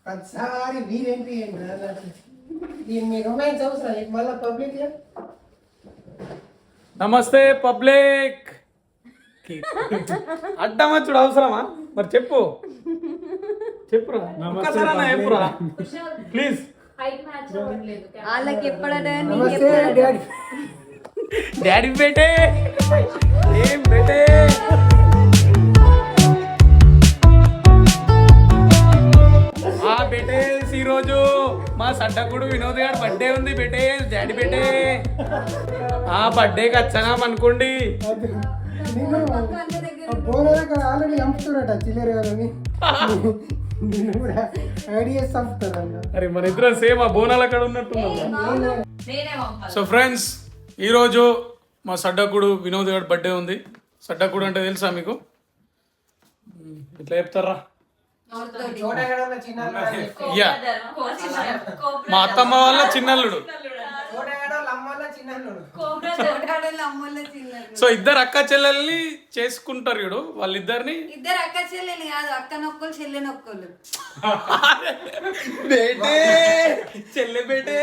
ప్రతిసారి మీరేంటి మీ రొమాన్స్ అవసరం మళ్ళీ పబ్లిక్. నమస్తే పబ్లిక్. అడ్డమచ్చుడు అవసరమా? మరి చెప్పురా, ఒక్కసారన్నా చెప్పురా ప్లీజ్. వాళ్ళకి ఎప్పుడైనా డాడీ బేటే ఏం బేటే. బేటే ఈరోజు మా సడ్డకుడు వినోద్ గారి బర్త్డే ఉంది బేటే. డాడీ బేటే ఆ బర్త్డేకి వచ్చానాం అనుకోండి. ఆల్రెడీ చంపుతారట చిల్లర గారిని. అరే మన ఇద్దరం సేమ్ ఆ బోనాల అక్కడ ఉన్నట్టున్నాం. సో ఫ్రెండ్స్, ఈరోజు మా సడ్డకుడు వినోద్ గారి బర్త్డే ఉంది. సడ్డకుడు అంటే తెలుసా మీకు? ఇట్లా చెప్తారా? మా అత్తమ్మ వాళ్ళ చిన్నల్లుడు. సో ఇద్దరు అక్క చెల్లెల్ని చేసుకుంటారు చూడు, వాళ్ళిద్దరిని. ఇద్దరు అక్క చెల్లెలు కాదు, అక్క నొక్కలు చెల్లె నొక్కలు. బేటే చెల్లె బేటే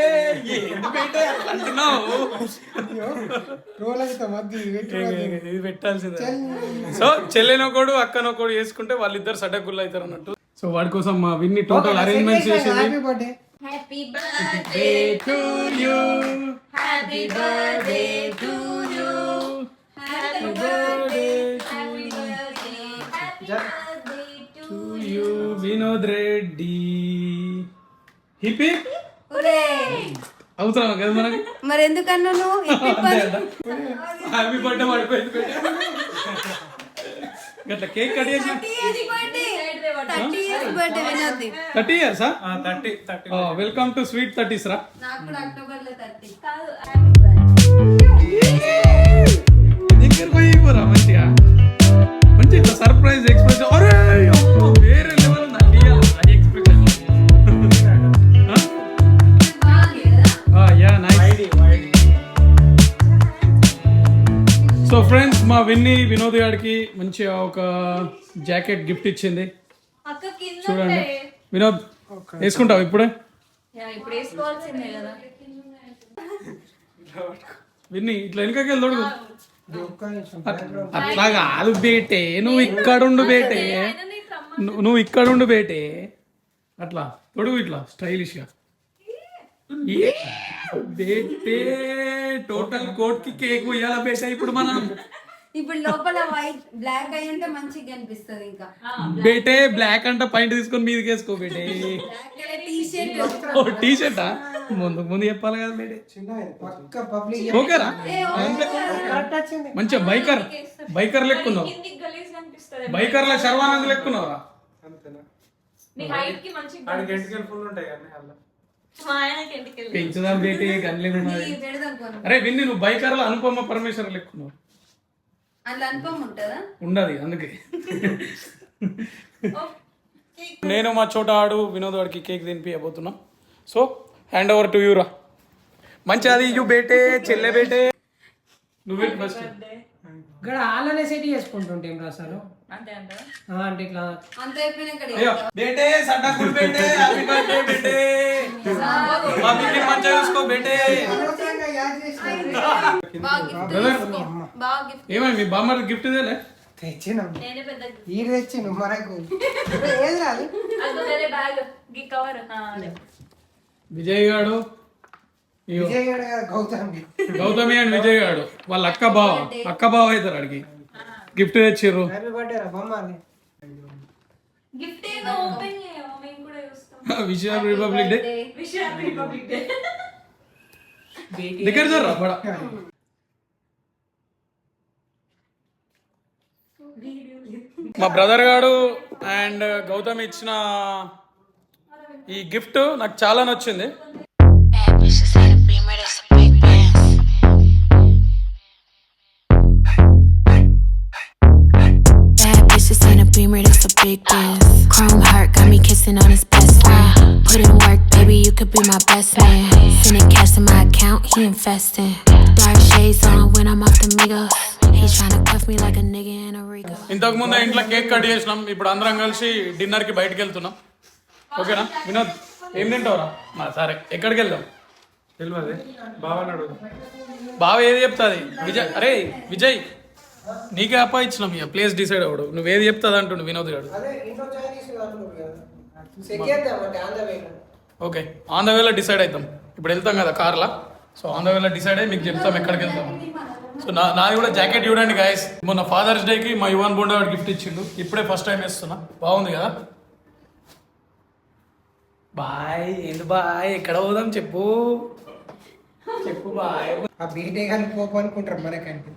ఏంటి బేటే అంటున్నావు? ఇది పెట్టాల్సిందే. సో చెల్లెనొకడు అక్కనొకడు చేసుకుంటే వాళ్ళిద్దరు సడ్డకుళ్ళు అవుతారు అన్నట్టు. సో వాడి కోసం మా విన్ని టోటల్ అరేంజ్మెంట్స్ చేసింది. Happy birthday to you, happy birthday to you, happy birthday to you Vinod Reddy. Hip hip హురే. అవసరమా కదా మనకి? మరి ఎందుకన్నా నువ్వు హ్యాపీ బర్త్డే పడిపోయింది. గట్ల కేక్ కట్ చేసి 30 years. Welcome to sweet 30s రా. నాకు కూడా అక్టోబర్ లో 30 దగ్గర పోయిపోరా మంచిగా. మంచి సర్ప్రైజ్ ఎక్స్ప్రెషన్. అరే వేరే లెవెల్ ఎక్స్ప్రెషన్. సో ఫ్రెండ్స్, మా విన్నీ వినోద్ గారికి మంచిగా ఒక జాకెట్ గిఫ్ట్ ఇచ్చింది. చూడండి వినోద్, వేసుకుంటావు ఇప్పుడే? విన్నీ ఇట్లా వెనుకకి వెళ్ళి అట్లా కాదు బేటే, నువ్వు ఇక్కడుండు బేటే, నువ్వు ఇక్కడుండు బేటే. అట్లా తొడుగు ఇట్లా స్టైలిష్ గా. బేటే టోటల్ కోట్ కి కేక్ ఇయ్యాల బేటే. ఇప్పుడు మనం ఇప్పుడు లోపల వైట్ బ్లాక్ అయి ఉంటే మంచిగా కనిపిస్తుంది. ఇంకా బేటే బ్లాక్ అంట పైంట్ తీసుకొని మీదకి వేసుకో బేటే. టీ షర్టా? ముందు చెప్పాలి కదా బేటే. ఓకేరా? మంచిగా బైకర్ లెక్కున్నావు. బైకర్ల శర్వానంద్ లెక్కున్నావురా. పెంచుదాం బేటే గన్లే. అరే విన్ని, నువ్వు బైకర్ల అనుపమ పరమేశ్వర్ లెక్కున్నావు. అట్లా అనుపమ ఉంటుందా? ఉండదు, అందుకే. నేను మా చోట ఆడు వినోద్ వాడికి కేక్ తినిపియబోతున్నా. So hand over to you రా. మంచిగా అది యూ బేటే చెల్లె బేటే. నువ్వు ఫస్ట్ ఇక్కడ ఆలనే సెట్ చేసుకుంటుంటే అసలు అంటే ఇట్లా అంత అయిపోయినాక బేటే సడ్డకుడు బేటే. Happy birthday బేటే. మా బిడ్డని మంచిగా చూసుకో బేటే. ఏమైంది మీ బామ్మకి గిఫ్ట్ ఇదేలే? తెచ్చినాం మనకు ఏది రాదు. విజయ్ గాడు, గౌతమి అండ్ విజయ్ గాడు వాళ్ళ అక్క బావ అవుతారు. అడిగి గిఫ్ట్ తెచ్చిర్రు. విష్ రిపబ్లిక్ డే దగ్గర జర్రా బడా. మా బ్రదర్ గాడు అండ్ గౌతమ్ ఇచ్చిన ఈ గిఫ్ట్ నాకు చాలా నచ్చింది. Beamer, that's a big dance. Chrome heart got me kissing on his best friend. Put in work, baby, you could be my best man. Sending cash to my account, he investing. Dark shades on when I'm off the Migos. He's trying to cuff me like a nigga in a Rico. ఇంతకు ముందు ఇంట్లో cake cut చేసినాం. ఇప్పుడు అందరం కలిసి dinner కి బయటకు వెళ్తున్నాం. ఓకేనా వినోద్ ఏం తింటావురా సరే ఎక్కడికి వెళ్దాం తెలియదు బాగా అడుగు బావ ఏది చెప్తాది విజయ్ అరే విజయ్ నీకే అప్ప ఇచ్చినాం ఇక ప్లేస్ డిసైడ్ అవ్వడు నువ్వేది చెప్తాది అంటుండు వినోద్ గారు ఓకే ఆన్ ద వేలో డిసైడ్ అవుతాం ఇప్పుడు వెళ్తాం కదా కార్లా సో ఆన్ ద వేలో డిసైడ్ అయ్యి మీకు చెప్తాం ఎక్కడికి వెళ్తాం సో నాది కూడా జాకెట్ చూడండి గాయస్ మొన్న ఫాదర్స్ డేకి మా యువన్ బోండా వాడు గిఫ్ట్ ఇచ్చిండు ఇప్పుడే ఫస్ట్ టైం వేస్తున్నా బాగుంది కదా బాయ్ ఏంది బాయ్ ఎక్కడ పోదాం చెప్పు చెప్పు బాయ్ ఆ బీటే కానీ పోపు అనుకుంటారు మనకంటే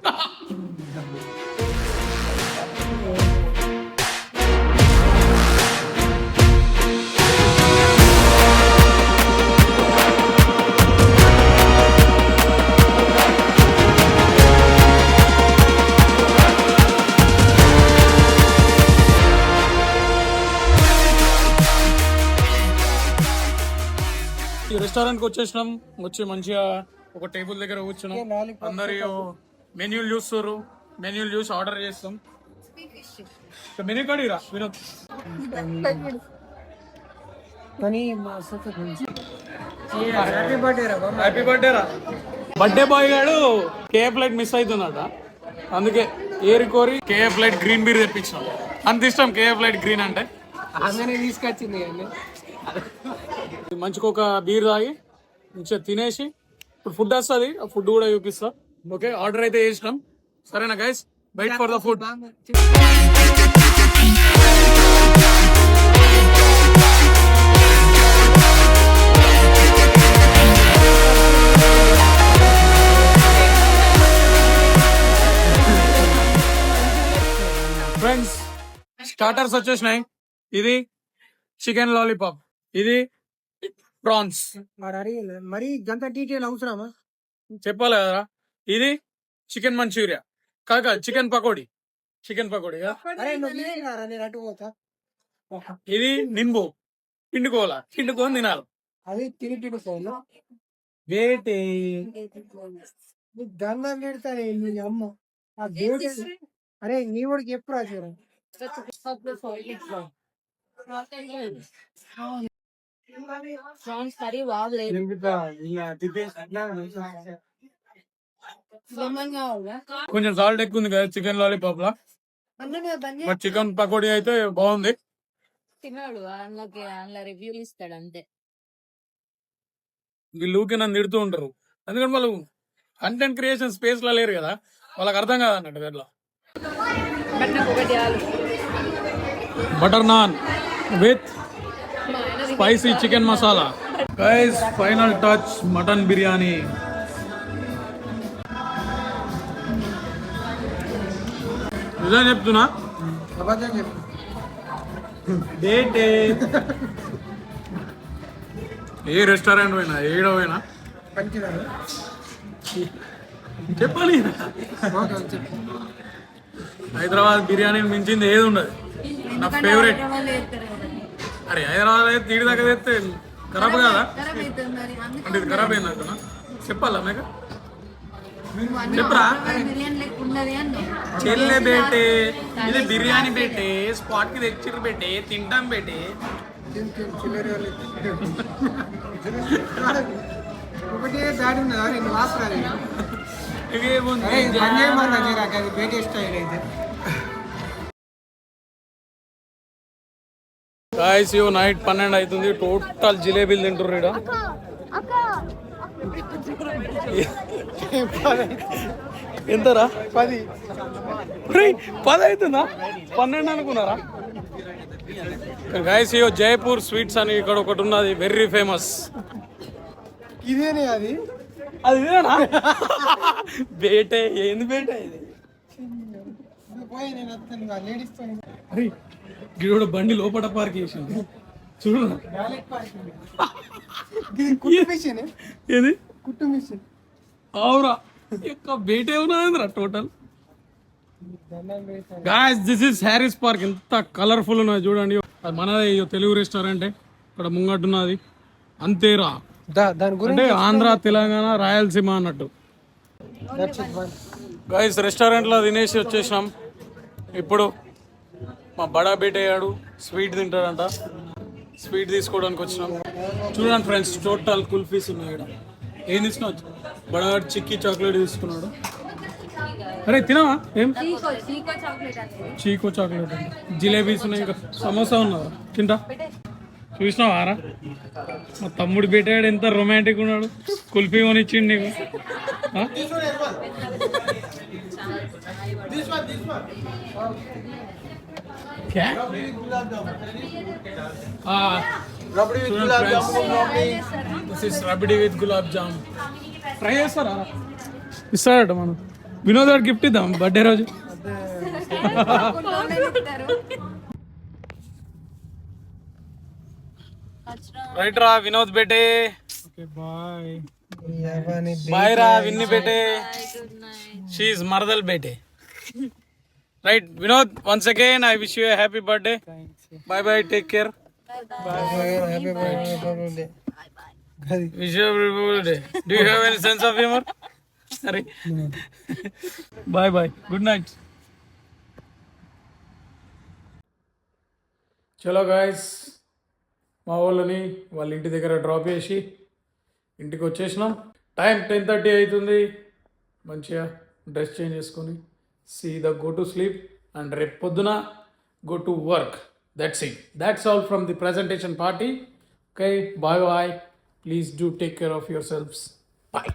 ఈ రెస్టారెంట్కి వచ్చేసినాం వచ్చి మంచిగా ఒక టేబుల్ దగ్గర కూర్చున్నాం అందరు మెన్యూలు చూస్తారు మెన్యూలు చూసి ఆర్డర్ చేస్తాం మెనూ కడిరా వినోద్ హ్యాపీ బర్త్డే రా హ్యాపీ బర్త్డే రా బర్త్డే బాయ్ గాడు కేఎఫ్ లైట్ మిస్ అవుతున్నాడ అందుకే ఏరి కోరి కేఎఫ్ లైట్ గ్రీన్ బీర్ తెప్పించినాం అంత ఇష్టం కేఎఫ్ లైట్ గ్రీన్ అంటే అందనే తీసుకొచ్చింది కానీ మంచిగా ఒక బీర్ తాగి మంచిగా తినేసి ఇప్పుడు ఫుడ్ వస్తుంది ఆ ఫుడ్ కూడా చూపిస్తా ఓకే ఆర్డర్ అయితే చేసినాం సరేనా guys wait for the food friends starters వచ్చేసినాయి ఇది చికెన్ లాలీపాప్ ఇది ప్రాన్స్ మరి గంత డీటెయిల్ అవసరమా చెప్పాలి కదా ఇది చికెన్ మంచూరియా కాక చికెన్ పకోడీ అరే నేను అటు పోతా ఇది నింబు పిండుకోని తినాలి అది తిరిగి వేటే దండం పెడతానే నీ అమ్మ ఆ దేవుడు అరే నీ వాడికి ఎప్పుడు రాశారు ప్రాన్స్ కర్రీ బాగలేదు కొంచెం సాల్ట్ ఎక్కువ ఉంది కదా చికెన్ లాలీపాప్ లా బట్ చికెన్ పకోడీ అయితే బాగుంది తిన్నాడు అందులో రివ్యూలు ఇస్తాడు అంతే వీళ్ళూకి నన్ను తిడుతూ ఉంటారు ఎందుకంటే వాళ్ళు కంటెంట్ క్రియేషన్ స్పేస్ లో లేరు కదా వాళ్ళకి అర్థం కాదన్నట్టు అట్లా butter non with spicy chicken masala guys final touch mutton biryani నిజం చెప్తున్నా అబద్ధం చెప్పు ఏ రెస్టారెంట్ పోయినా ఏడో పోయినా పంచినాడు చెప్పాలి హైదరాబాద్ బిర్యానీ మించింది ఏది ఉండదు నా ఫేవరెట్ అరే హైదరాబాద్ అయితే తీడి దాకా తెస్తే ఖరాబ్ కాదా అంటే ఇది ఖరాబ్ అయింది అంటున్నా చెప్పాలా మీకు చెప్పరా చెల్లె బేటే ఇది బిర్యానీ బేటే స్పాట్ కి తెచ్చిర్రు బేటే తింటాం బేటే ఒకటే దాడి ఉన్నదా రెండు వాసన ఇవేముంది బేటే స్టైల్ అయితే గాయస్ ఇవో నైట్ 12 అవుతుంది టోటల్ జిలేబీలు తింటుర్రు ఈడ ఎంతరా 10 అవుతుందా 12 అనుకున్నారా గాయస్ ఇవో జైపూర్ స్వీట్స్ అని ఇక్కడ ఒకటి ఉన్నది వెరీ ఫేమస్ ఇదేనే అది ఇదేనా బేటే ఏంది బేటే ఇది పోయి నేను వస్తాను లేడీస్ అరే గిడోడు బండి లోపల పార్క్ చేసింది చూడు కుట్టు మిషన్ ఏది కుట్టు మిషన్ అవురా యొక్క బేటే ఉన్నదిరా total guys this is Harry's park ఎంత కలర్ఫుల్ ఉన్నది చూడండి అది మనదే తెలుగు రెస్టారెంట్ ఇక్కడ ముంగట్టున్నది అంతేరా దాని అంటే ఆంధ్ర తెలంగాణ రాయలసీమ అన్నట్టు గాయ్స్ రెస్టారెంట్ లో తినేసి వచ్చేసినాం ఇప్పుడు మా బడా బేట అయ్యాడు స్వీట్ తింటాడంట స్వీట్ తీసుకోవడానికి వచ్చినాం. చూడండి ఫ్రెండ్స్, టోటల్ కుల్ఫీస్ ఉన్నాయి ఇక్కడ. ఏం తీసుకున్నావు? బడాడ్ చిక్కీ చాక్లెట్ తీసుకున్నాడు. అరే తినవా? ఏం చీకో చాక్లెట్ అండి. జిలేబీస్ ఉన్నాయి, ఇంకా సమోసా ఉన్నదా? తింటా. చూసినావా రా, మా తమ్ముడు పెట్టాడు, ఎంత రొమాంటిక్ ఉన్నాడు. కుల్ఫీ కొనిచ్చిండు నీకు. రబడి విత్ గులాబ్ జామ్ ట్రై చేస్తారా? ఇస్తాడట. మనం వినోద్ గారు గిఫ్ట్ ఇద్దాం బర్త్డే రోజు. రైట్ రా వినోద్ బేటే. బాయ్ రా విన్ని బేటే. షీఈ్ మరదల్ బేటే. Right Vinod, once again I wish you a happy birthday. Bye bye, take care. Wish you birthday. Do you have any sense of humour? సరే బాయ్ బాయ్, గుడ్ నైట్. చలో గాయస్, మా వాళ్ళని వాళ్ళ ఇంటి దగ్గర డ్రాప్ చేసి ఇంటికి వచ్చేసినాం. టైం 10:30 అవుతుంది. మంచిగా డ్రెస్ చేంజ్ చేసుకొని సీదా గో టు స్లీప్ అండ్ రేపు పొద్దున go to work. That's it. That's all from the presentation party. Okay, bye bye. Please do take care of yourselves. Bye.